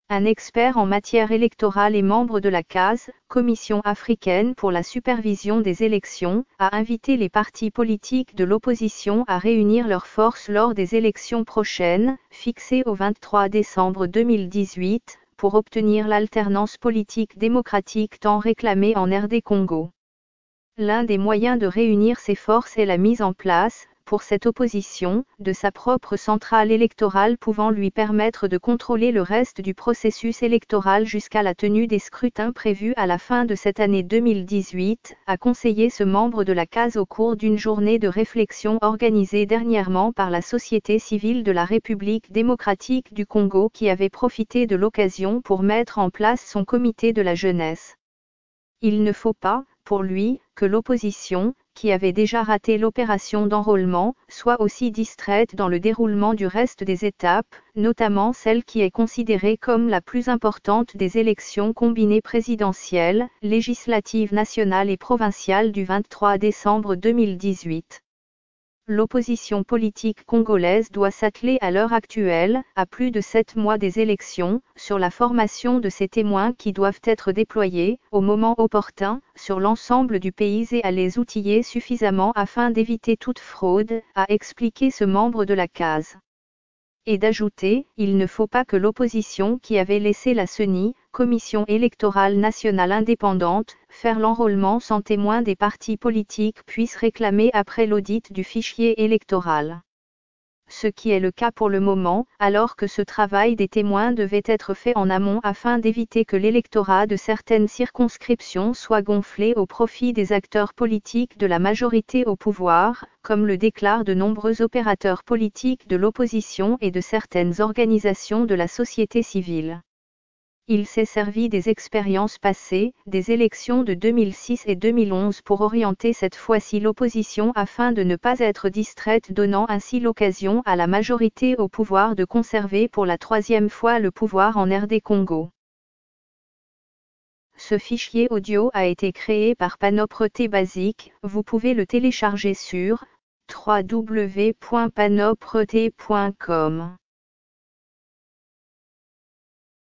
Un expert en matière électorale et membre de la CAS, Commission africaine pour la supervision des élections, a invité les partis politiques de l'opposition à réunir leurs forces lors des élections prochaines, fixées au 23 décembre 2018, pour obtenir l'alternance politique démocratique tant réclamée en RD Congo. L'un des moyens de réunir ces forces est la mise en place, pour cette opposition, de sa propre centrale électorale pouvant lui permettre de contrôler le reste du processus électoral jusqu'à la tenue des scrutins prévus à la fin de cette année 2018, a conseillé ce membre de la CAS au cours d'une journée de réflexion organisée dernièrement par la société civile de la République démocratique du Congo qui avait profité de l'occasion pour mettre en place son comité de la jeunesse. Il ne faut pas, pour lui, que l'opposition, qui avait déjà raté l'opération d'enrôlement, soit aussi distraite dans le déroulement du reste des étapes, notamment celle qui est considérée comme la plus importante des élections combinées présidentielles, législatives nationales et provinciales du 23 décembre 2018. L'opposition politique congolaise doit s'atteler à l'heure actuelle, à plus de 7 mois des élections, sur la formation de ces témoins qui doivent être déployés, au moment opportun, sur l'ensemble du pays et à les outiller suffisamment afin d'éviter toute fraude, a expliqué ce membre de la CAS. Et d'ajouter, il ne faut pas que l'opposition qui avait laissé la CENI, Commission électorale nationale indépendante, faire l'enrôlement sans témoin des partis politiques puisse réclamer après l'audit du fichier électoral. Ce qui est le cas pour le moment, alors que ce travail des témoins devait être fait en amont afin d'éviter que l'électorat de certaines circonscriptions soit gonflé au profit des acteurs politiques de la majorité au pouvoir, comme le déclarent de nombreux opérateurs politiques de l'opposition et de certaines organisations de la société civile. Il s'est servi des expériences passées, des élections de 2006 et 2011 pour orienter cette fois-ci l'opposition afin de ne pas être distraite, donnant ainsi l'occasion à la majorité au pouvoir de conserver pour la 3e fois le pouvoir en RD Congo. Ce fichier audio a été créé par Panopre Basic, vous pouvez le télécharger sur www.panopret.com.